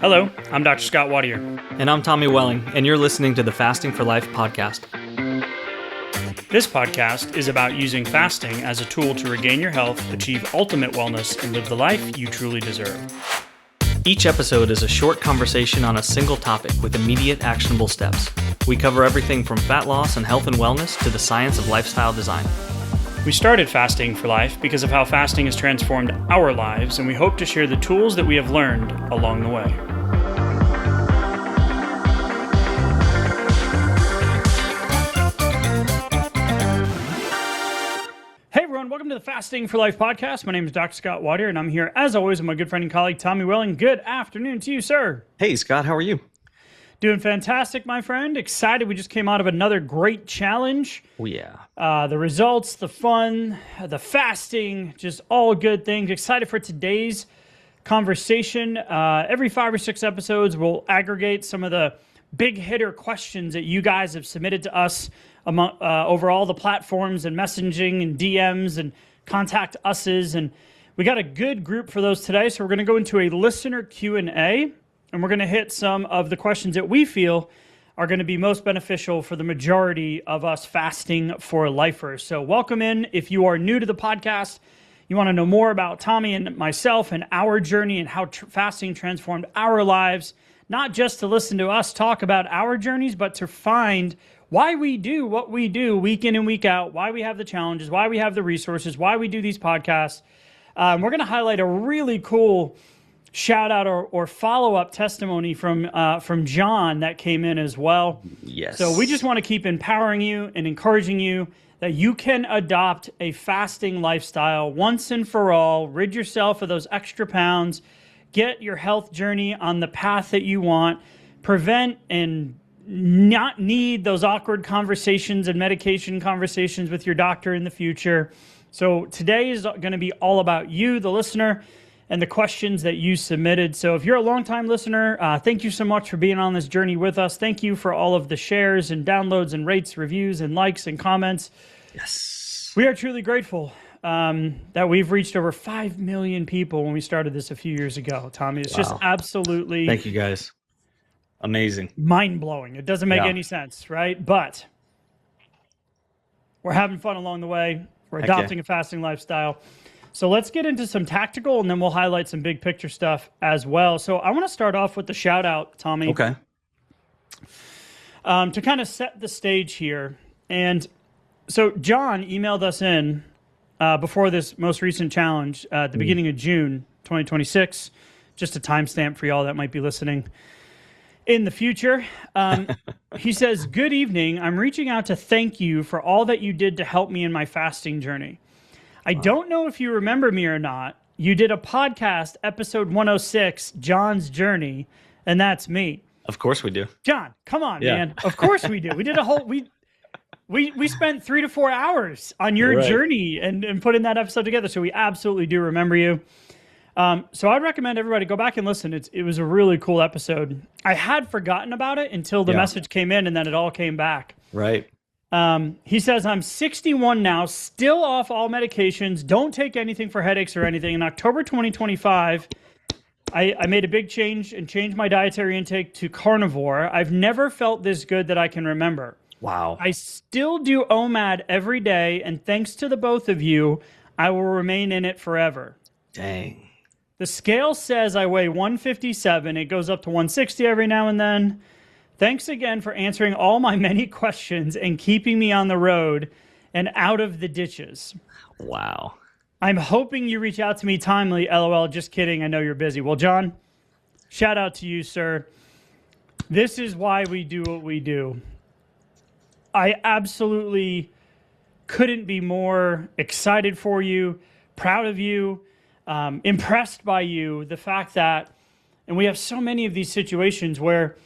Hello, I'm Dr. Scott Watier. And I'm Tommy Welling, and you're listening to the Fasting for Life podcast. This podcast is about using fasting as a tool to regain your health, achieve ultimate wellness, and live the life you truly deserve. Each episode is a short conversation on a single topic with immediate actionable steps. We cover everything from fat loss and health and wellness to the science of lifestyle design. We started Fasting for Life because of how fasting has transformed our lives, and we hope to share the tools that we have learned along the way. Hey everyone, welcome to the Fasting for Life podcast. My name is Dr. Scott Watier, and I'm here as always with my good friend and colleague Tommy Welling. Good afternoon to you, sir. Hey Scott, how are you? Doing fantastic, my friend. Excited. We just came out of another great challenge. Oh yeah. The results, the fun, the fasting, just all good things. Excited for today's conversation. Every 5 or 6 episodes, we'll aggregate some of the big hitter questions that you guys have submitted to us over all the platforms and messaging and DMs and contact us's. And we got a good group for those today. So we're going to go into a listener Q&A. And we're going to hit some of the questions that we feel are going to be most beneficial for the majority of us fasting for lifers. So welcome in. If you are new to the podcast, you want to know more about Tommy and myself and our journey and how fasting transformed our lives, not just to listen to us talk about our journeys, but to find why we do what we do week in and week out, why we have the challenges, why we have the resources, why we do these podcasts. We're going to highlight a really cool shout out or follow-up testimony from John that came in as well. Yes. So we just want to keep empowering you and encouraging you that you can adopt a fasting lifestyle once and for all, rid yourself of those extra pounds, get your health journey on the path that you want, prevent and not need those awkward conversations and medication conversations with your doctor in the future. So today is going to be all about you, the listener, and the questions that you submitted. So if you're a longtime listener, thank you so much for being on this journey with us. Thank you for all of the shares and downloads and rates, reviews and likes and comments. Yes. We are truly grateful that we've reached over 5 million people when we started this a few years ago, Tommy. It's just absolutely... Thank you guys. Amazing. Mind-blowing. It doesn't make any sense, right? But we're having fun along the way. We're adopting a fasting lifestyle. So let's get into some tactical, and then we'll highlight some big picture stuff as well. So I want to start off with the shout out, Tommy. Okay. To kind of set the stage here. And so John emailed us in before this most recent challenge at the beginning of June 2026. Just a timestamp for y'all that might be listening in the future. He says, "Good evening. I'm reaching out to thank you for all that you did to help me in my fasting journey. I don't know if you remember me or not. You did a podcast, episode 106, John's Journey, and that's me." Of course we do. John, come on, man. Of course we do. We did a whole... We spent 3 to 4 hours on your journey and putting that episode together, so we absolutely do remember you. So I'd recommend everybody go back and listen. It was a really cool episode. I had forgotten about it until the message came in, and then it all came back. Right. He says, "I'm 61 now, still off all medications, don't take anything for headaches or anything. In October 2025, I made a big change and changed my dietary intake to carnivore. I've never felt this good that I can remember. Wow. I still do OMAD every day, and thanks to the both of you, I will remain in it forever. Dang. The scale says I weigh 157. It goes up to 160 every now and then. Thanks again for answering all my many questions and keeping me on the road and out of the ditches. Wow. I'm hoping you reach out to me timely. LOL, just kidding. I know you're busy." Well, John, shout out to you, sir. This is why we do what we do. I absolutely couldn't be more excited for you, proud of you, impressed by you. The fact that, and we have so many of these situations where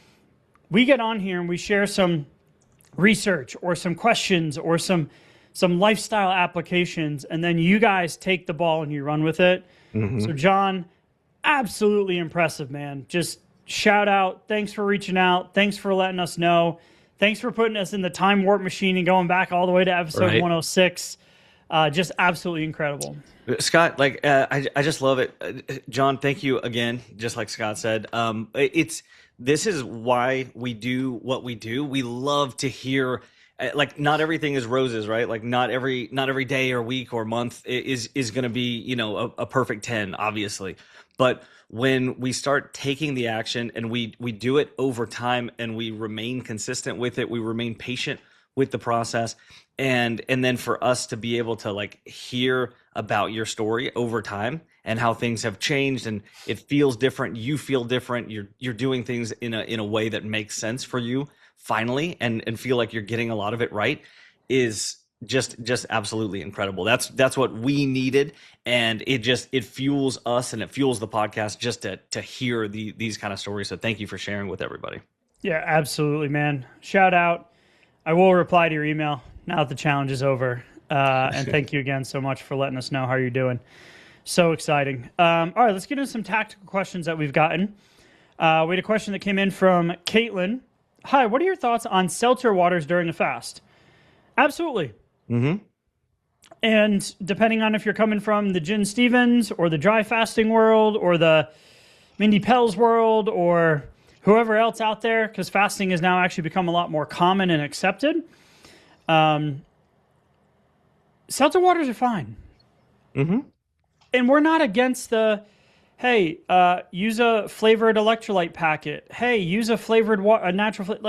we get on here and we share some research or some questions or some lifestyle applications, and then you guys take the ball and you run with it. Mm-hmm. So John, absolutely impressive, man. Just shout out. Thanks for reaching out. Thanks for letting us know. Thanks for putting us in the time warp machine and going back all the way to episode 106. Just absolutely incredible. Scott, I just love it. John, thank you again. Just like Scott said, this is why we do what we do. We love to hear, not everything is roses, right? Like not every day or week or month is going to be, a perfect 10, obviously. But when we start taking the action and we do it over time and we remain consistent with it, we remain patient with the process, and then for us to be able to hear about your story over time and how things have changed and it feels different, you feel different, you're doing things in a way that makes sense for you finally, and feel like you're getting a lot of it right, is just absolutely incredible. That's what we needed, and it fuels us and it fuels the podcast just to hear these kind of stories. So thank you for sharing with everybody. Yeah, absolutely, man. Shout out. I will reply to your email now that the challenge is over. And thank you again so much for letting us know how you're doing. So exciting. All right, let's get into some tactical questions that we've gotten. We had a question that came in from Caitlin. Hi, what are your thoughts on seltzer waters during a fast? Absolutely. Mm-hmm. And depending on if you're coming from the Jen Stevens or the dry fasting world or the Mindy Pell's world or whoever else out there, because fasting has now actually become a lot more common and accepted. Seltzer waters are fine. Mm-hmm. And we're not against the, hey, use a flavored electrolyte packet. Hey, use a flavored a natural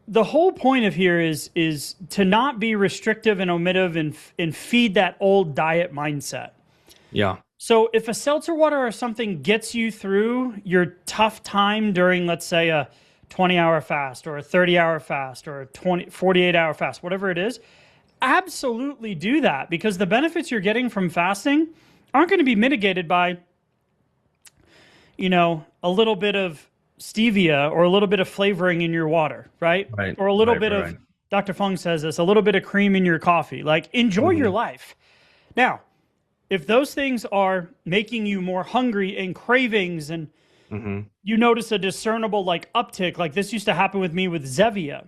the whole point of here is to not be restrictive and omittive and feed that old diet mindset. Yeah. So if a seltzer water or something gets you through your tough time during, let's say, a 20-hour fast or a 30-hour fast or a 48-hour fast, whatever it is, absolutely do that, because the benefits you're getting from fasting aren't going to be mitigated by, a little bit of stevia or a little bit of flavoring in your water, right? Or a little bit of, Dr. Fung says this, a little bit of cream in your coffee. Enjoy your life. Now, if those things are making you more hungry and cravings and you notice a discernible uptick, like this used to happen with me with Zevia,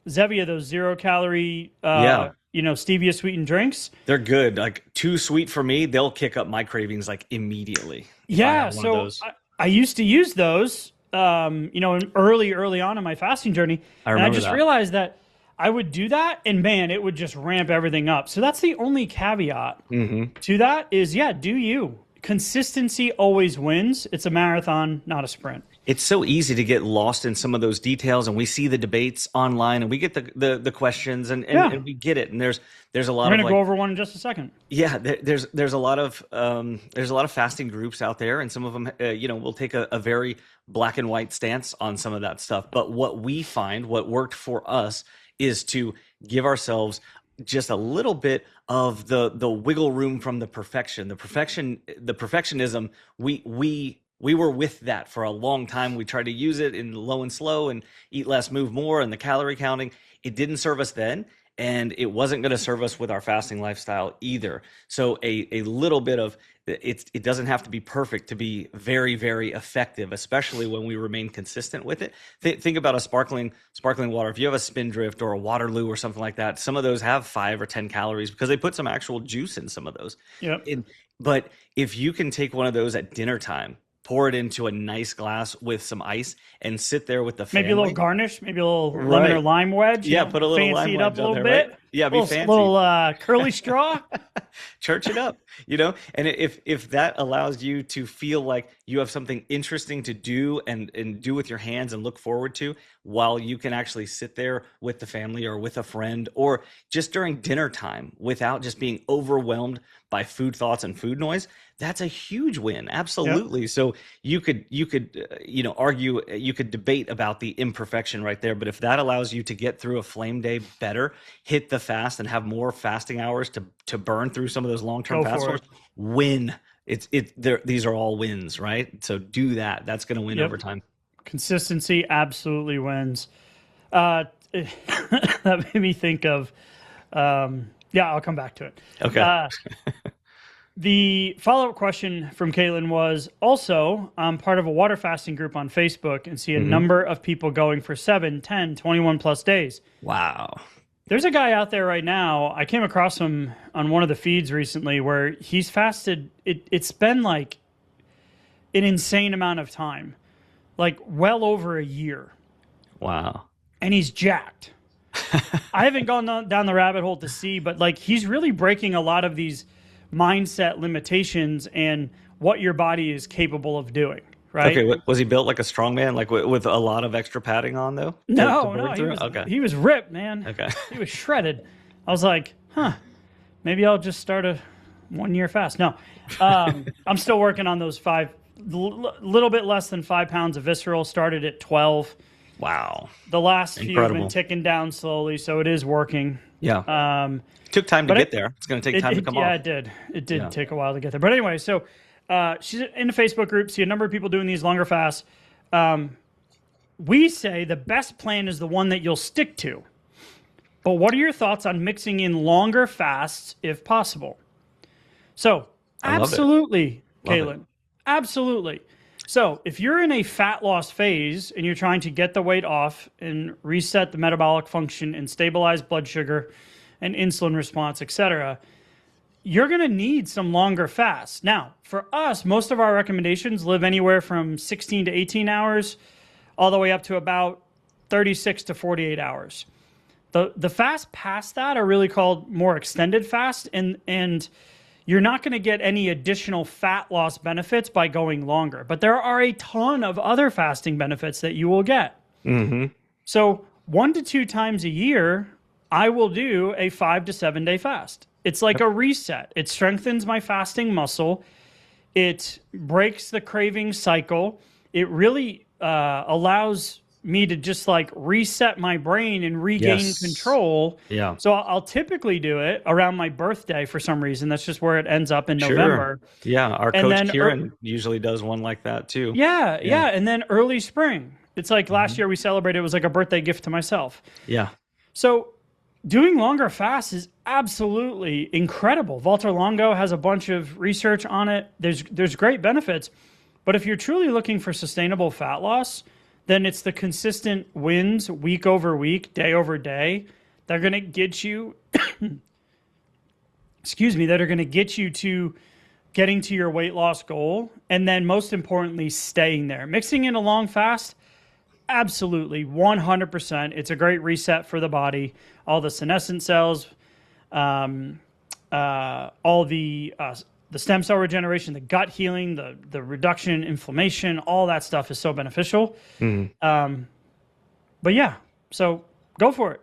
those 0-calorie, stevia sweetened drinks. They're good. Too sweet for me, they'll kick up my cravings immediately. Yeah, so I used to use those, early on in my fasting journey. And I just realized that I would do that, and man, it would just ramp everything up. So that's the only caveat to that is, do you. Consistency always wins. It's a marathon, not a sprint. It's so easy to get lost in some of those details, and we see the debates online, and we get the questions, and we get it. And there's a lot. We're going to go over one in just a second. Yeah, there's a lot of fasting groups out there, and some of them will take a very black and white stance on some of that stuff. But what we find, what worked for us, is to give ourselves just a little bit of the wiggle room from the perfectionism. We were with that for a long time. We tried to use it in low and slow and eat less, move more, and the calorie counting. It didn't serve us then, and it wasn't going to serve us with our fasting lifestyle either. So a little bit of it doesn't have to be perfect to be very, very effective, especially when we remain consistent with it. Think about a sparkling water. If you have a Spindrift or a Waterloo or something like that, some of those have 5 or 10 calories because they put some actual juice in some of those. Yep. But if you can take one of those at dinner time, pour it into a nice glass with some ice and sit there with the family. Maybe a little garnish, maybe a little lemon or lime wedge. Yeah, put a little lime wedge. Fancy it up a little bit. Right? Yeah, be fancy. Little curly straw. Church it up, And if that allows you to feel like you have something interesting to do and do with your hands and look forward to, while you can actually sit there with the family or with a friend or just during dinner time without just being overwhelmed by food thoughts and food noise, that's a huge win. Absolutely. Yep. So you could argue, you could debate about the imperfection right there, but if that allows you to get through a flame day better, hit the fast and have more fasting hours to burn through some of those long-term fast hours, win. These are all wins, right? So do that. That's going to win over time. Consistency absolutely wins. That made me think of, I'll come back to it. Okay. The follow-up question from Caitlin was, also, I'm part of a water fasting group on Facebook and see a number of people going for 7, 10, 21 plus days. Wow. There's a guy out there right now. I came across him on one of the feeds recently where he's fasted. It's been like an insane amount of time, like well over a year. Wow. And he's jacked. I haven't gone down the rabbit hole to see, but like he's really breaking a lot of these mindset limitations and what your body is capable of doing. Right? Okay, was he built like a strongman, like with a lot of extra padding on though? No, he was ripped, man. Okay. He was shredded. I was like, maybe I'll just start a 1 year fast. No, I'm still working on those little bit less than 5 pounds of visceral. Started at 12. Wow. The last few have been ticking down slowly, so it is working. Yeah. Took time to get there. It's going to take time to come off. Yeah, it did. It did take a while to get there. But anyway, so she's in a Facebook group, see a number of people doing these longer fasts. We say the best plan is the one that you'll stick to. But what are your thoughts on mixing in longer fasts if possible? So, absolutely, Kaylin. Absolutely. So, if you're in a fat loss phase and you're trying to get the weight off and reset the metabolic function and stabilize blood sugar and insulin response, etc., you're going to need some longer fasts. Now, for us, most of our recommendations live anywhere from 16 to 18 hours all the way up to about 36 to 48 hours. The fasts past that are really called more extended fast, and you're not going to get any additional fat loss benefits by going longer. But there are a ton of other fasting benefits that you will get. Mm-hmm. So 1 to 2 times a year, I will do a 5 to 7 day fast. It's like a reset. It strengthens my fasting muscle. It breaks the craving cycle. It really allows me to just like reset my brain and regain control. Yeah. So I'll typically do it around my birthday for some reason. That's just where it ends up in November. Yeah. Our coach Kieran usually does one like that too. Yeah. And then early spring. It's like last year we celebrated, it was like a birthday gift to myself. Yeah. So doing longer fasts is absolutely incredible. Valter Longo has a bunch of research on it. There's great benefits. But if you're truly looking for sustainable fat loss, then it's the consistent wins week over week, day over day. They're going to get you, that are going to get you to getting to your weight loss goal. And then most importantly, staying there. Mixing in a long fast, absolutely, 100%. It's a great reset for the body. All the senescent cells, all the stem cell regeneration, the gut healing, the reduction in inflammation, all that stuff is so beneficial. Mm-hmm. But yeah, so go for it.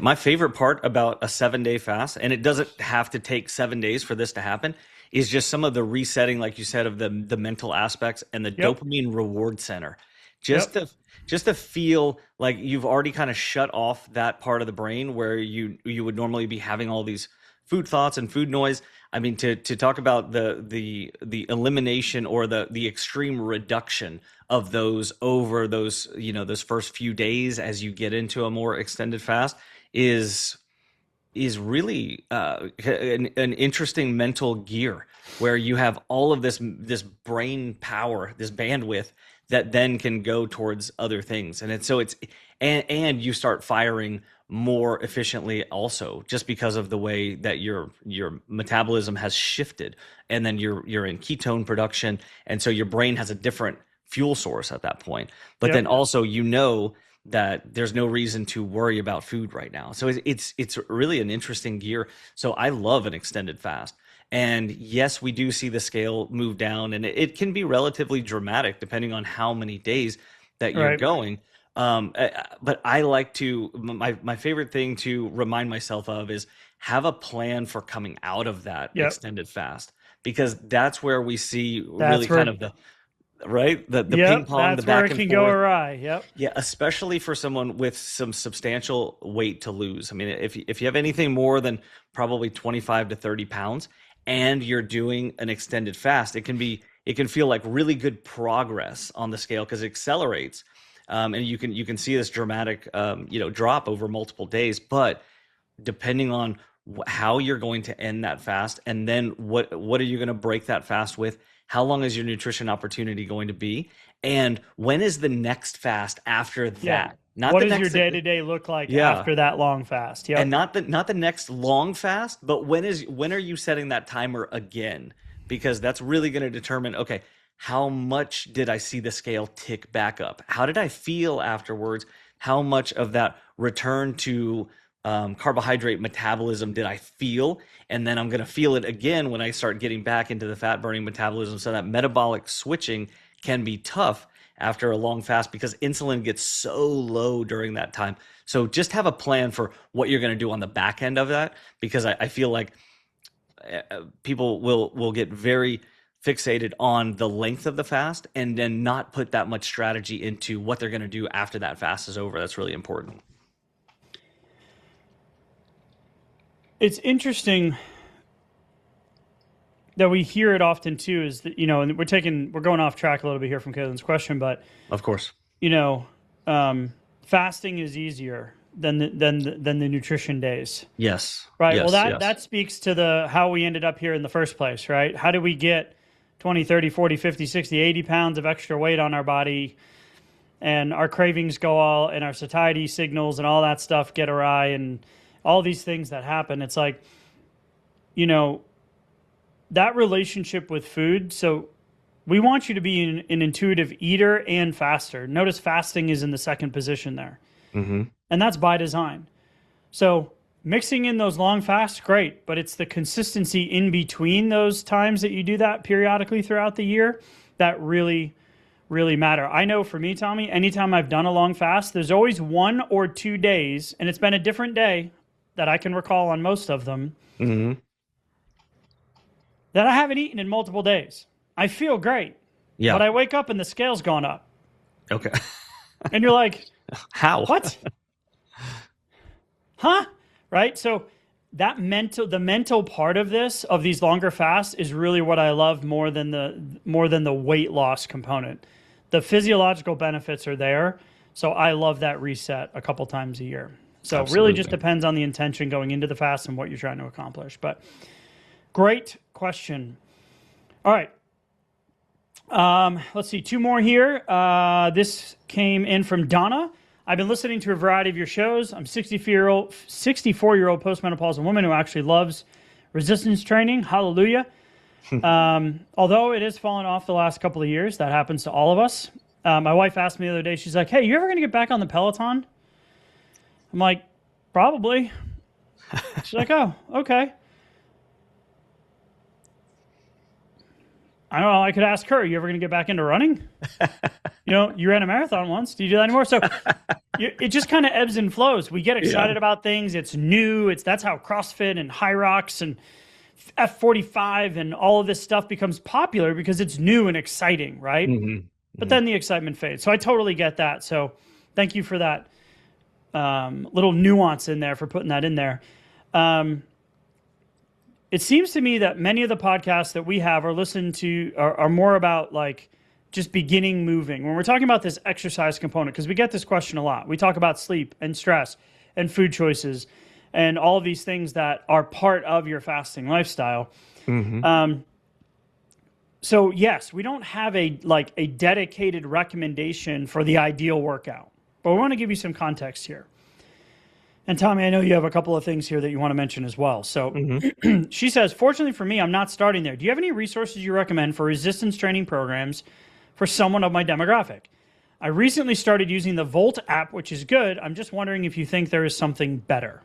My favorite part about a 7-day fast, and it doesn't have to take 7 days for this to happen, is just some of the resetting, like you said, of the mental aspects and the dopamine reward center. Just to feel like you've already kind of shut off that part of the brain where you would normally be having all these food thoughts and food noise. I mean, to talk about the elimination or the extreme reduction of those over those first few days as you get into a more extended fast is really an interesting mental gear where you have all of this brain power, this bandwidth that then can go towards other things. And you start firing more efficiently also, just because of the way that your metabolism has shifted, and then you're in ketone production, and so your brain has a different fuel source at that point. But then also that there's no reason to worry about food right now. So it's really an interesting gear. So I love an extended fast. And yes, we do see the scale move down, and it can be relatively dramatic depending on how many days that you're going. But I like to, my favorite thing to remind myself of is have a plan for coming out of that extended fast, because that's where we see kind of the ping pong, the back and forth. That's where it can go awry. Yeah, especially for someone with some substantial weight to lose. I mean, if you have anything more than probably 25 to 30 pounds and you're doing an extended fast, it can feel like really good progress on the scale because it accelerates. And you can see this dramatic, drop over multiple days. But depending on how you're going to end that fast, and then what are you going to break that fast with, how long is your nutrition opportunity going to be, and when is the next fast after that? Yeah. Not what does your day-to-day look like after that long fast? Yep. And not the next long fast, but when are you setting that timer again? Because that's really going to determine, okay, how much did I see the scale tick back up? How did I feel afterwards? How much of that return to carbohydrate metabolism did I feel? And then I'm going to feel it again when I start getting back into the fat burning metabolism. So that metabolic switching can be tough after a long fast because insulin gets so low during that time. So just have a plan for what you're going to do on the back end of that, because I feel like people will get very fixated on the length of the fast and then not put that much strategy into what they're going to do after that fast is over. That's really important. It's interesting that we hear it often too, is that, and we're going off track a little bit here from Caitlin's question, but of course, fasting is easier than the nutrition days. Yes. Right. Yes, well, that speaks to how we ended up here in the first place, right? How do we get 20, 30, 40, 50, 60, 80 pounds of extra weight on our body, and our cravings go all, and our satiety signals and all that stuff get awry, and all these things that happen. It's like, that relationship with food. So we want you to be an intuitive eater and faster. Notice fasting is in the second position there. Mm-hmm. And that's by design. So mixing in those long fasts, great, but it's the consistency in between those times that you do that periodically throughout the year that really, really matter. I know for me, Tommy, anytime I've done a long fast, there's always 1 or 2 days, and it's been a different day that I can recall on most of them, mm-hmm. that I haven't eaten in multiple days. I feel great, but I wake up and the scale's gone up. Okay. And you're like, how? What? Huh? Right? So the mental part of these longer fasts is really what I love more than the weight loss component. The physiological benefits are there. So I love that reset a couple times a year. So Absolutely. It really just depends on the intention going into the fast and what you're trying to accomplish. But great question. All right. Let's see. 2 more here. This came in from Donna. I've been listening to a variety of your shows. I'm 64-year-old postmenopausal woman who actually loves resistance training. Hallelujah. Although it has fallen off the last couple of years, that happens to all of us. My wife asked me the other day, she's like, hey, you ever going to get back on the Peloton? I'm like, probably. She's like, oh, okay. I don't know. I could ask her, you ever going to get back into running? You ran a marathon once. Do you do that anymore? So it just kind of ebbs and flows. We get excited about things. It's new. That's how CrossFit and High Rocks and F45 and all of this stuff becomes popular, because it's new and exciting, right? Mm-hmm. But then the excitement fades. So I totally get that. So thank you for that little nuance in there, for putting that in there. It seems to me that many of the podcasts that we have are listened to are more about like just beginning moving. When we're talking about this exercise component, because we get this question a lot. We talk about sleep and stress and food choices and all of these things that are part of your fasting lifestyle. Mm-hmm. So yes, we don't have a dedicated recommendation for the ideal workout, but we want to give you some context here. And Tommy, I know you have a couple of things here that you want to mention as well. So mm-hmm. She says, fortunately for me, I'm not starting there. Do you have any resources you recommend for resistance training programs for someone of my demographic? I recently started using the Volt app, which is good. I'm just wondering if you think there is something better.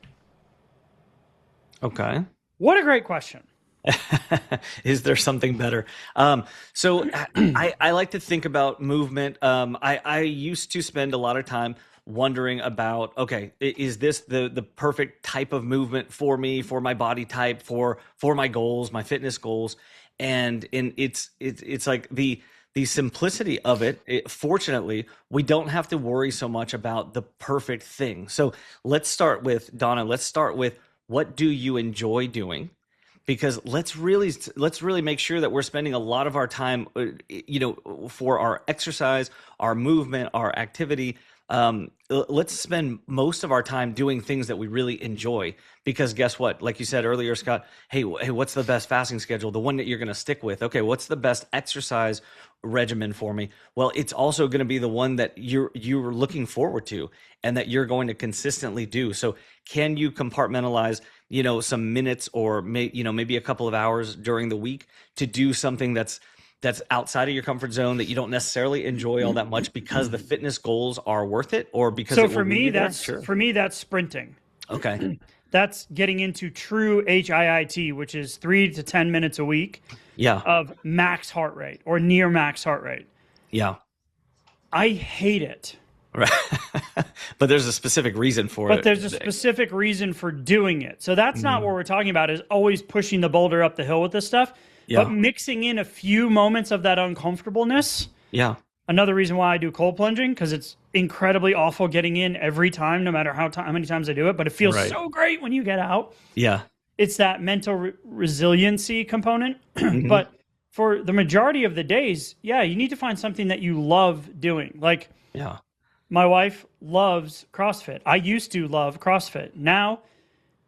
Okay. What a great question. Is there something better? So I like to think about movement. I used to spend a lot of time wondering about, okay, is this the perfect type of movement for me, for my body type, for my goals, my fitness goals? And it's like the simplicity of it, fortunately, we don't have to worry so much about the perfect thing. So let's start with, Donna, what do you enjoy doing? Because let's really make sure that we're spending a lot of our time, for our exercise, our movement, our activity, let's spend most of our time doing things that we really enjoy. Because guess what? Like you said earlier, Scott, hey, what's the best fasting schedule? The one that you're going to stick with. Okay, what's the best exercise regimen for me? Well, it's also going to be the one that you're looking forward to and that you're going to consistently do. So can you compartmentalize, some minutes or maybe a couple of hours during the week to do something that's outside of your comfort zone that you don't necessarily enjoy all that much because the fitness goals are worth it, or because so for me that's sprinting. Okay. That's getting into true HIIT, which is 3 to 10 minutes a week of max heart rate or near max heart rate. Yeah. I hate it. Right. But there's a specific reason for it. But there's a specific reason for doing it. So that's not what we're talking about, is always pushing the boulder up the hill with this stuff. Yeah. But mixing in a few moments of that uncomfortableness. Yeah. Another reason why I do cold plunging, because it's incredibly awful getting in every time, no matter how many times I do it. But it feels so great when you get out. Yeah. It's that mental resiliency component. But for the majority of the days, you need to find something that you love doing. Like, my wife loves CrossFit. I used to love CrossFit. Now,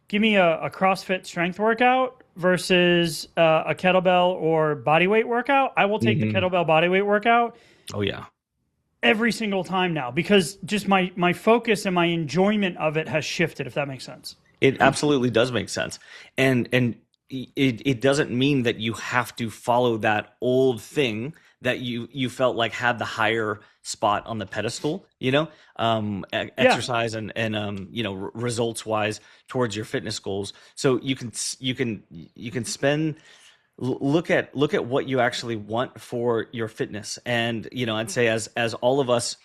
give me a CrossFit strength workout versus a kettlebell or bodyweight workout. I will take the kettlebell bodyweight workout. Oh, yeah. Every single time now, because just my focus and my enjoyment of it has shifted, if that makes sense. It absolutely does make sense. And it doesn't mean that you have to follow that old thing that you felt like had the higher spot on the pedestal, exercise and results wise towards your fitness goals. So you can spend, look at what you actually want for your fitness. And, I'd say as all of us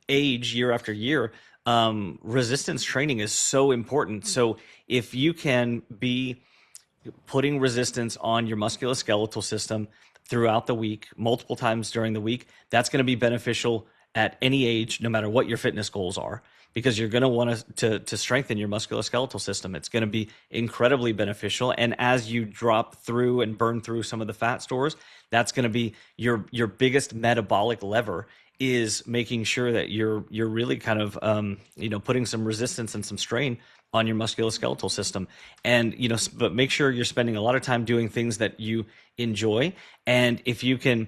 age year after year, resistance training is so important. So if you can be putting resistance on your musculoskeletal system throughout the week, multiple times during the week, that's going to be beneficial at any age, no matter what your fitness goals are, because you're going to want to strengthen your musculoskeletal system. It's going to be incredibly beneficial. And as you drop through and burn through some of the fat stores, that's going to be your biggest metabolic lever, is making sure that you're really kind of putting some resistance and some strain on your musculoskeletal system. And but make sure you're spending a lot of time doing things that you enjoy. And if you can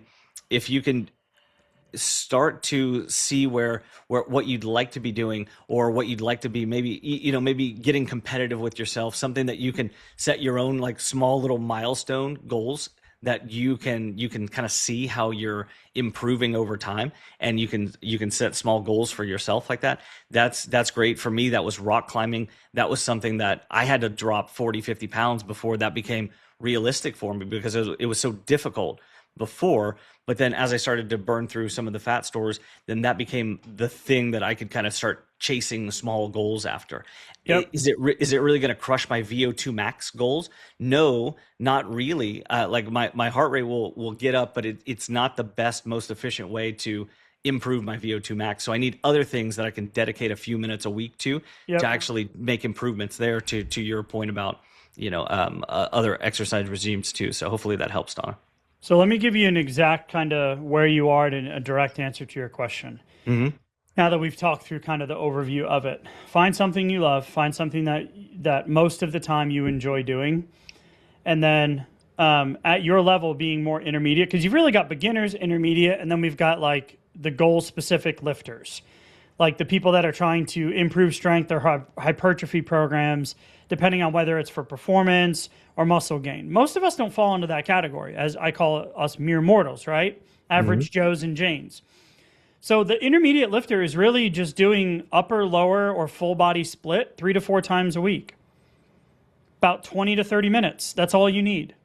start to see where what you'd like to be doing, or what you'd like to be, maybe getting competitive with yourself, something that you can set your own like small little milestone goals that you can kind of see how you're improving over time, and you can set small goals for yourself like that. That's great. For me, that was rock climbing. That was something that I had to drop 40-50 pounds before that became realistic for me, because it was so difficult before. But then as I started to burn through some of the fat stores, then that became the thing that I could kind of start chasing small goals after. Yep. Is it really going to crush my VO2 max goals? No, not really. Like my heart rate will get up, but it's not the best, most efficient way to improve my VO2 max. So I need other things that I can dedicate a few minutes a week to actually make improvements there, to your point about, other exercise regimes too. So hopefully that helps, Donna. So let me give you an exact kind of where you are and a direct answer to your question. Mm-hmm. Now that we've talked through kind of the overview of it, find something you love, find something that most of the time you enjoy doing. And then at your level being more intermediate, because you've really got beginners, intermediate, and then we've got like the goal specific lifters, like the people that are trying to improve strength or hypertrophy programs, depending on whether it's for performance or muscle gain. Most of us don't fall into that category, as I call us mere mortals, right? Average Joes and Janes. So the intermediate lifter is really just doing upper, lower, or full body split 3 to 4 times a week. About 20 to 30 minutes. That's all you need,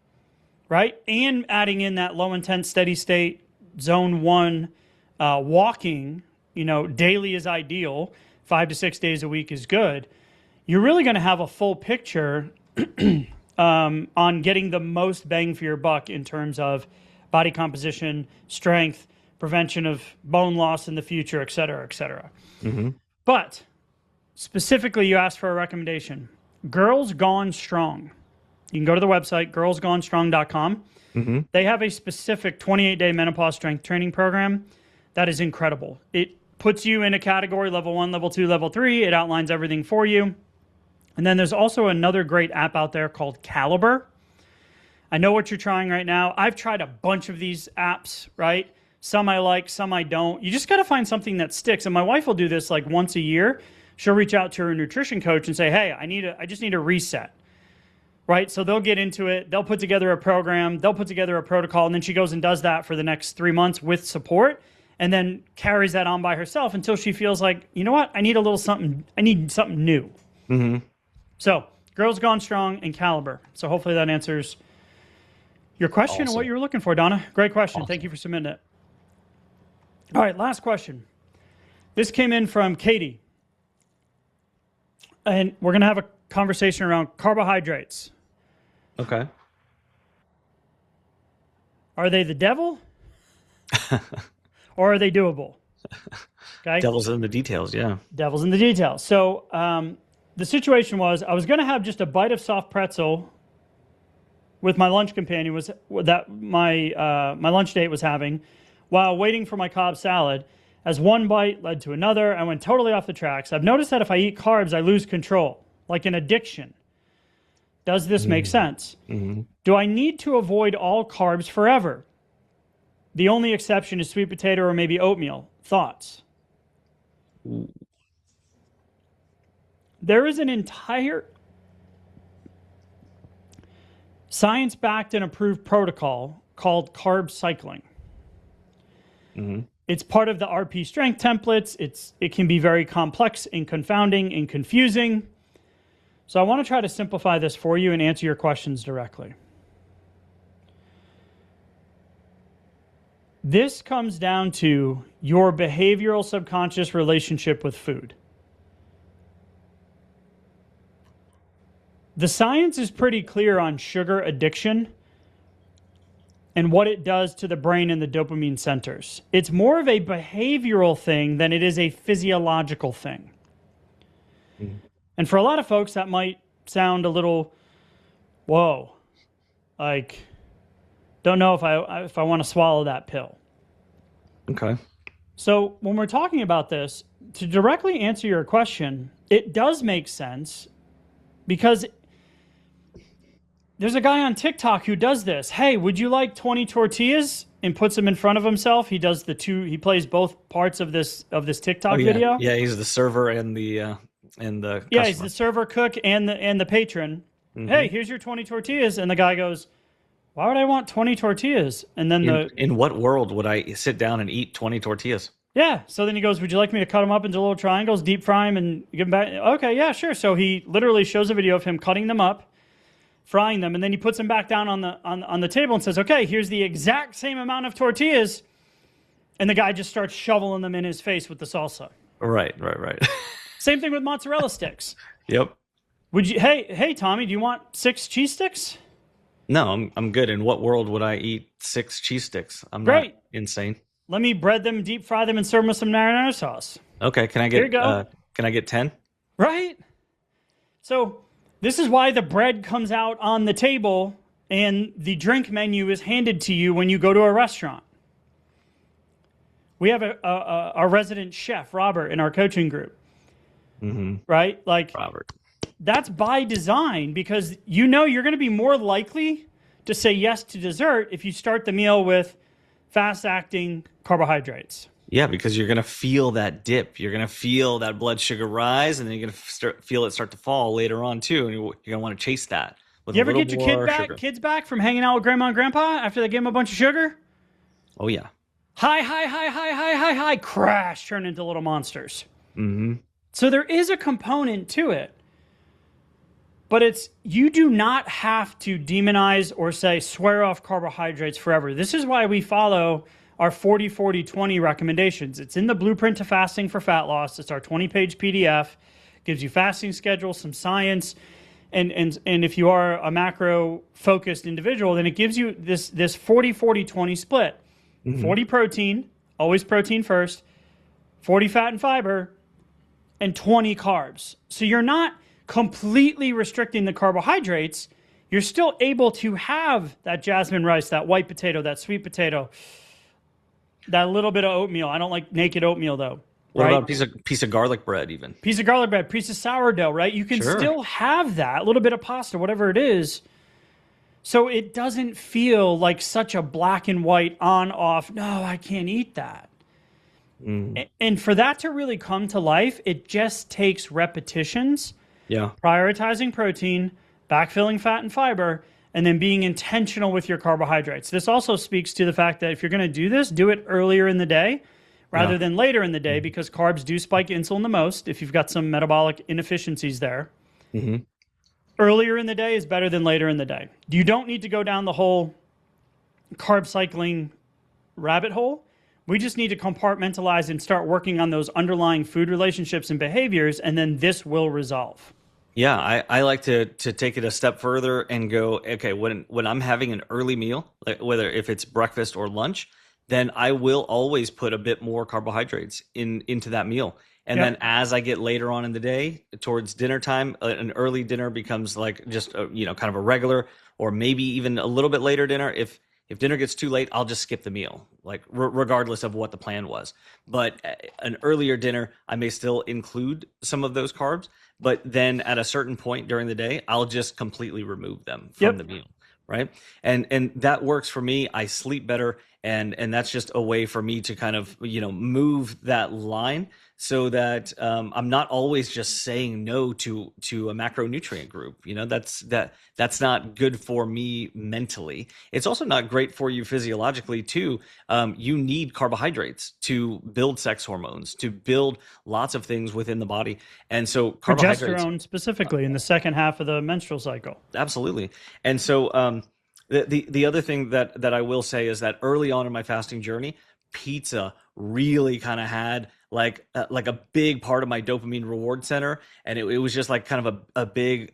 right? And adding in that low intense steady state zone 1 walking, daily is ideal. 5 to 6 days a week is good. You're really going to have a full picture on getting the most bang for your buck in terms of body composition, strength, prevention of bone loss in the future, et cetera, et cetera. Mm-hmm. But specifically, you asked for a recommendation. Girls Gone Strong. You can go to the website, girlsgonestrong.com. Mm-hmm. They have a specific 28-day menopause strength training program that is incredible. It puts you in a category, level 1, level 2, level 3. It outlines everything for you. And then there's also another great app out there called Caliber. I know what you're trying right now. I've tried a bunch of these apps, right? Some I like, some I don't. You just got to find something that sticks. And my wife will do this like once a year. She'll reach out to her nutrition coach and say, hey, I just need a reset, right? So they'll get into it. They'll put together a program. They'll put together a protocol. And then she goes and does that for the next 3 months with support, and then carries that on by herself until she feels like, you know what? I need something new. Mm-hmm. So Girls Gone Strong and Caliber. So hopefully that answers your question and what you were looking for, Donna. Great question. Thank you for submitting it. All right, last question. This came in from Katie. And we're going to have a conversation around carbohydrates. Okay. Are they the devil? Or are they doable? Okay. Devil's in the details, yeah. Devil's in the details. So the situation was I was going to have just a bite of soft pretzel with my lunch companion that my lunch date was having while waiting for my Cobb salad. As one bite led to another, I went totally off the tracks. I've noticed that if I eat carbs, I lose control, like an addiction. Does this make sense? Mm-hmm. Do I need to avoid all carbs forever? The only exception is sweet potato or maybe oatmeal. Thoughts? Ooh. There is an entire science-backed and approved protocol called carb cycling. Mm-hmm. It's part of the RP strength templates. It can be very complex and confounding and confusing. So I want to try to simplify this for you and answer your questions directly. This comes down to your behavioral subconscious relationship with food. The science is pretty clear on sugar addiction and what it does to the brain and the dopamine centers. It's more of a behavioral thing than it is a physiological thing. Mm. And for a lot of folks, that might sound a little, whoa, like, don't know if I want to swallow that pill. Okay. So when we're talking about this, to directly answer your question, it does make sense because there's a guy on TikTok who does this. Hey, would you like 20 tortillas? And puts them in front of himself. He does he plays both parts of this TikTok video. Yeah, he's the server and the customer. Yeah, he's the server, cook, and the patron. Mm-hmm. Hey, here's your 20 tortillas. And the guy goes, why would I want 20 tortillas? And then in what world would I sit down and eat 20 tortillas? Yeah. So then he goes, would you like me to cut them up into little triangles, deep fry them, and give them back? Okay, yeah, sure. So he literally shows a video of him cutting them up, frying them, and then he puts them back down on the table and says, okay, here's the exact same amount of tortillas. And the guy just starts shoveling them in his face with the salsa. Right. Same thing with mozzarella sticks. Yep. Would you? Hey, Tommy, do you want 6 cheese sticks? No, I'm good. In what world would I eat 6 cheese sticks? I'm Great. Not insane. Let me bread them, deep fry them, and serve them with some marinara sauce. Okay, can I get? Here you go. Can I get 10? Right. So this is why the bread comes out on the table and the drink menu is handed to you when you go to a restaurant. We have a resident chef, Robert, in our coaching group. Mm-hmm. Right? Like Robert. That's by design because you know you're going to be more likely to say yes to dessert if you start the meal with fast-acting carbohydrates. Yeah, because you're going to feel that dip. You're going to feel that blood sugar rise, and then you're going to feel it start to fall later on, too. And you're going to want to chase that. With you ever get your kids back from hanging out with grandma and grandpa after they gave them a bunch of sugar? Oh, yeah. High, crash, turn into little monsters. Mm-hmm. So there is a component to it. But you do not have to demonize or say swear off carbohydrates forever. This is why we follow our 40-40-20 recommendations. It's in the Blueprint to Fasting for Fat Loss. It's our 20-page PDF. Gives you fasting schedule, some science, and if you are a macro-focused individual, then it gives you this 40-40-20 split. Mm-hmm. 40 protein, always protein first, 40 fat and fiber, and 20 carbs. So you're not completely restricting the carbohydrates. You're still able to have that jasmine rice, that white potato, that sweet potato, that little bit of oatmeal. I don't like naked oatmeal though. What right? about a piece of garlic bread even? Piece of garlic bread, piece of sourdough, right? You can still have that, a little bit of pasta, whatever it is. So it doesn't feel like such a black and white on off, no, I can't eat that. And for that to really come to life, it just takes repetitions. Yeah. Prioritizing protein, backfilling fat and fiber, and then being intentional with your carbohydrates. This also speaks to the fact that if you're going to do this, do it earlier in the day rather than later in the day, because carbs do spike insulin the most if you've got some metabolic inefficiencies there. Earlier in the day is better than later in the day. You don't need to go down the whole carb cycling rabbit hole. We just need to compartmentalize and start working on those underlying food relationships and behaviors, and then this will resolve. Yeah, I like to take it a step further and go, okay, when I'm having an early meal, like whether if it's breakfast or lunch, then I will always put a bit more carbohydrates into that meal. And then as I get later on in the day, towards dinner time, an early dinner becomes like just kind of a regular, or maybe even a little bit later dinner. If dinner gets too late, I'll just skip the meal, like regardless of what the plan was. But an earlier dinner, I may still include some of those carbs, but then at a certain point during the day, I'll just completely remove them from the meal, right? And that works for me. I sleep better, and that's just a way for me to kind of move that line so that I'm not always just saying no to a macronutrient group. That's not good for me mentally. It's also not great for you physiologically too. You need carbohydrates to build sex hormones, to build lots of things within the body, and so carbohydrates, progesterone specifically in the second half of the menstrual cycle. Absolutely, and so the other thing that I will say is that early on in my fasting journey, pizza really kind of had like a big part of my dopamine reward center, and it was just like kind of a big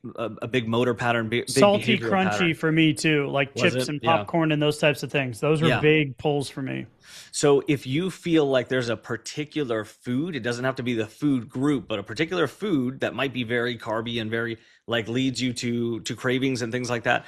motor pattern, big salty, crunchy pattern. For me too, like chips and popcorn and those types of things. Those are big pulls for me. So if you feel like there's a particular food, it doesn't have to be the food group, but a particular food that might be very carby and very like leads you to cravings and things like that,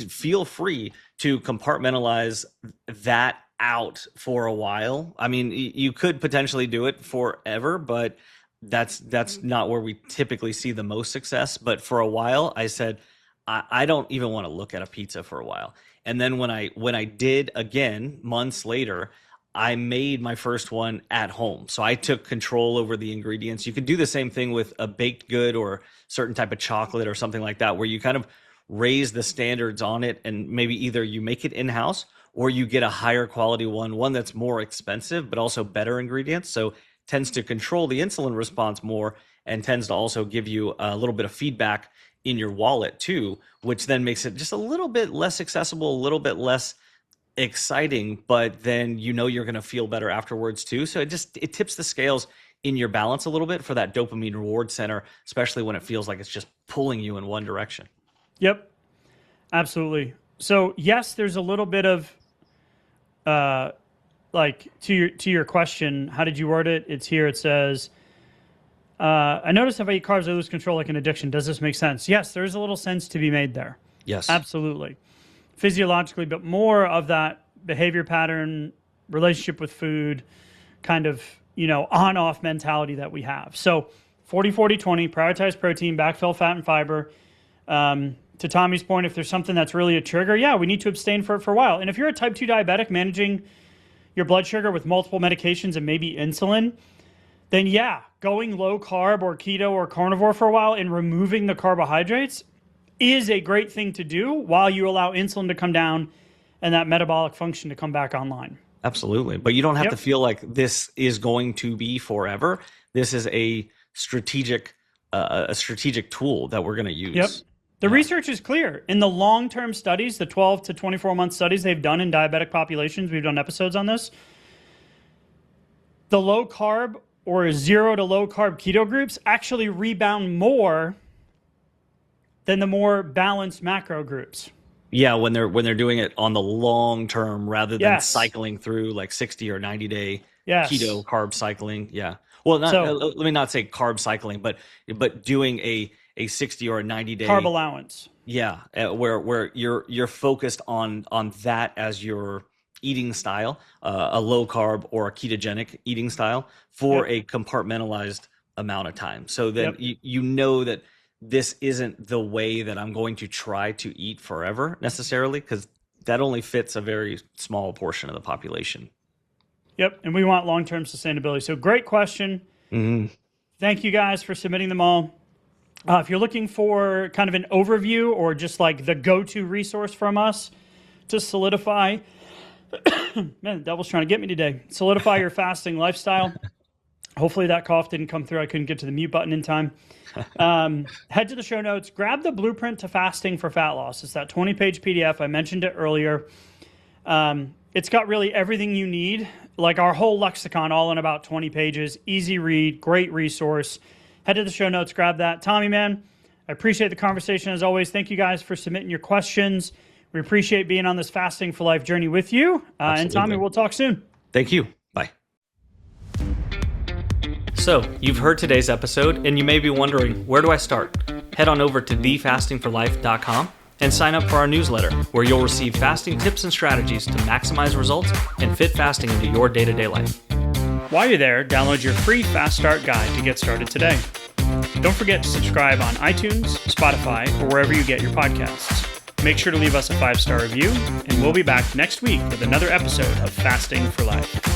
feel free to compartmentalize that out for a while. I mean, you could potentially do it forever, but that's not where we typically see the most success. But for a while, I said, I don't even want to look at a pizza for a while. And then when I did again, months later, I made my first one at home. So I took control over the ingredients. You could do the same thing with a baked good or certain type of chocolate or something like that, where you kind of raise the standards on it, and maybe either you make it in-house or you get a higher quality one that's more expensive, but also better ingredients. So tends to control the insulin response more, and tends to also give you a little bit of feedback in your wallet too, which then makes it just a little bit less accessible, a little bit less exciting, but then you're going to feel better afterwards too. So it tips the scales in your balance a little bit for that dopamine reward center, especially when it feels like it's just pulling you in one direction. Yep, absolutely. So yes, there's a little bit of like to your question, how did you word it? It's here. It says, I notice if I eat carbs, I lose control like an addiction. Does this make sense? Yes, there's a little sense to be made there. Yes, absolutely. Physiologically, but more of that behavior pattern, relationship with food, kind of, on-off mentality that we have. So 40-40-20, prioritize protein, backfill fat and fiber. To Tommy's point, if there's something that's really a trigger, we need to abstain for a while. And if you're a type 2 diabetic managing your blood sugar with multiple medications and maybe insulin, then going low carb or keto or carnivore for a while and removing the carbohydrates is a great thing to do while you allow insulin to come down and that metabolic function to come back online. Absolutely. But you don't have to feel like this is going to be forever. This is a strategic tool that we're going to use. Yep. The research is clear. In the long-term studies, the 12 to 24-month studies they've done in diabetic populations, we've done episodes on this, the low-carb or zero to low-carb keto groups actually rebound more than the more balanced macro groups. Yeah, when they're doing it on the long term rather than cycling through like 60 or 90 day keto carb cycling. Yeah. Well, let me not say carb cycling, but doing a 60 or a 90 day carb allowance. Yeah, where you're focused on that as your eating style, a low carb or a ketogenic eating style for a compartmentalized amount of time, so that you know that this isn't the way that I'm going to try to eat forever necessarily, because that only fits a very small portion of the population. Yep, and we want long-term sustainability. So great question. Mm-hmm. Thank you guys for submitting them all. If you're looking for kind of an overview or just like the go-to resource from us to solidify, man, the devil's trying to get me today. Solidify your fasting lifestyle. Hopefully that cough didn't come through. I couldn't get to the mute button in time. Head to the show notes. Grab the Blueprint to Fasting for Fat Loss. It's that 20-page PDF. I mentioned it earlier. It's got really everything you need, like our whole lexicon, all in about 20 pages. Easy read, great resource. Head to the show notes, grab that. Tommy, man, I appreciate the conversation as always. Thank you guys for submitting your questions. We appreciate being on this Fasting for Life journey with you. And Tommy, we'll talk soon. Thank you. Bye. So, you've heard today's episode, and you may be wondering, where do I start? Head on over to thefastingforlife.com and sign up for our newsletter, where you'll receive fasting tips and strategies to maximize results and fit fasting into your day-to-day life. While you're there, download your free Fast Start guide to get started today. Don't forget to subscribe on iTunes, Spotify, or wherever you get your podcasts. Make sure to leave us a 5-star review, and we'll be back next week with another episode of Fasting for Life.